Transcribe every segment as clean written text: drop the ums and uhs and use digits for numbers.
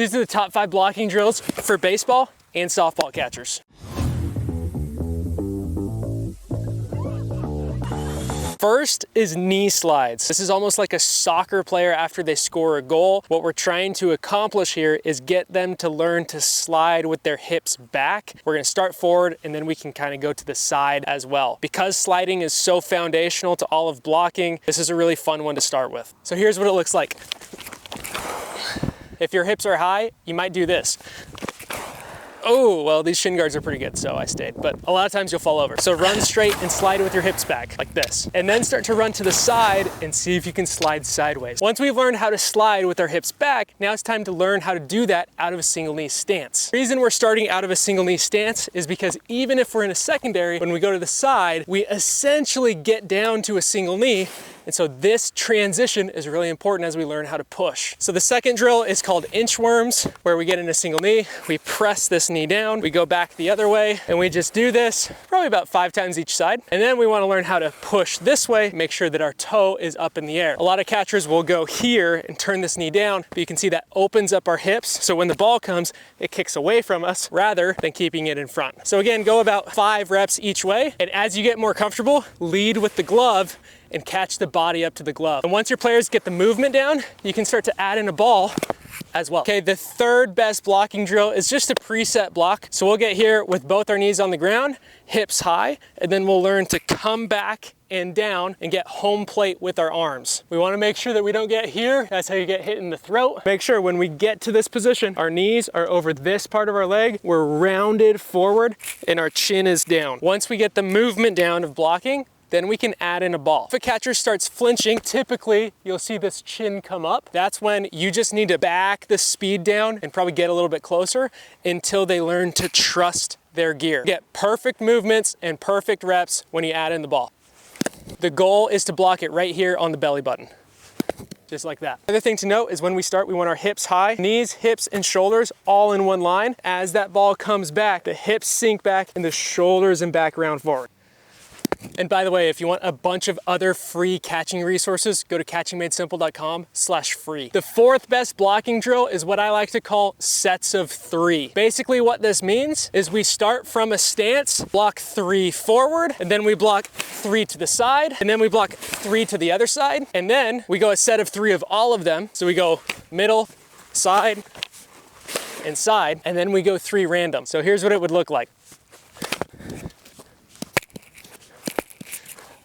These are the top 5 blocking drills for baseball and softball catchers. First is knee slides. This is almost like a soccer player after they score a goal. What we're trying to accomplish here is get them to learn to slide with their hips back. We're gonna start forward and then we can kind of go to the side as well. Because sliding is so foundational to all of blocking, this is a really fun one to start with. So here's what it looks like. If your hips are high, you might do this. Oh, well, these shin guards are pretty good, so I stayed. But a lot of times you'll fall over. So run straight and slide with your hips back, like this. And then start to run to the side and see if you can slide sideways. Once we've learned how to slide with our hips back, now it's time to learn how to do that out of a single knee stance. The reason we're starting out of a single knee stance is because even if we're in a secondary, when we go to the side, we essentially get down to a single knee. And so this transition is really important as we learn how to push. So the second drill is called inchworms, where we get in a single knee, we press this knee down, we go back the other way, and we just do this probably about 5 times each side. And then we want to learn how to push this way, make sure that our toe is up in the air. A lot of catchers will go here and turn this knee down, but you can see that opens up our hips. So when the ball comes, it kicks away from us rather than keeping it in front. So again, go about 5 reps each way. And as you get more comfortable, lead with the glove and catch the body up to the glove. And once your players get the movement down, you can start to add in a ball as well. Okay, the third best blocking drill is just a preset block. So we'll get here with both our knees on the ground, hips high, and then we'll learn to come back and down and get home plate with our arms. We wanna make sure that we don't get here. That's how you get hit in the throat. Make sure when we get to this position, our knees are over this part of our leg, we're rounded forward, and our chin is down. Once we get the movement down of blocking, then we can add in a ball. If a catcher starts flinching, typically you'll see this chin come up. That's when you just need to back the speed down and probably get a little bit closer until they learn to trust their gear. Get perfect movements and perfect reps when you add in the ball. The goal is to block it right here on the belly button. Just like that. Another thing to note is when we start, we want our hips high, knees, hips, and shoulders all in one line. As that ball comes back, the hips sink back and the shoulders and back round forward. And by the way, if you want a bunch of other free catching resources, go to catchingmadesimple.com/free. The fourth best blocking drill is what I like to call sets of 3. Basically what this means is we start from a stance, block 3 forward, and then we block 3 to the side, and then we block 3 to the other side, and then we go a set of 3 of all of them. So we go middle, side, and side, and then we go 3 random. So here's what it would look like.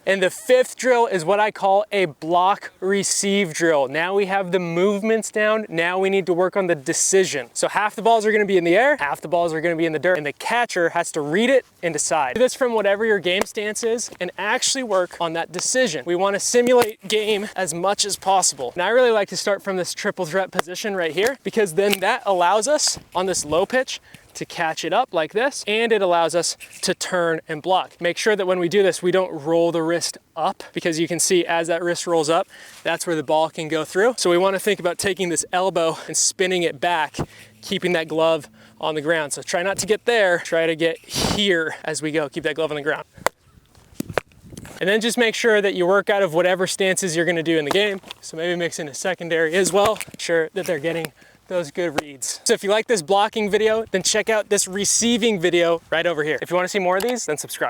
And the fifth drill is what I call a block receive drill. Now we have the movements down. Now we need to work on the decision. So half the balls are gonna be in the air, half the balls are gonna be in the dirt, and the catcher has to read it and decide. Do this from whatever your game stance is and actually work on that decision. We wanna simulate game as much as possible. And I really like to start from this triple threat position right here, because then that allows us on this low pitch to catch it up like this, and it allows us to turn and block. Make sure that when we do this, we don't roll the wrist up, because you can see as that wrist rolls up, that's where the ball can go through. So we wanna think about taking this elbow and spinning it back, keeping that glove on the ground. So try not to get there, try to get here as we go. Keep that glove on the ground. And then just make sure that you work out of whatever stances you're gonna do in the game. So maybe mix in a secondary as well. Make sure that they're getting those good reads. So if you like this blocking video, then check out this receiving video right over here. If you want to see more of these, then subscribe.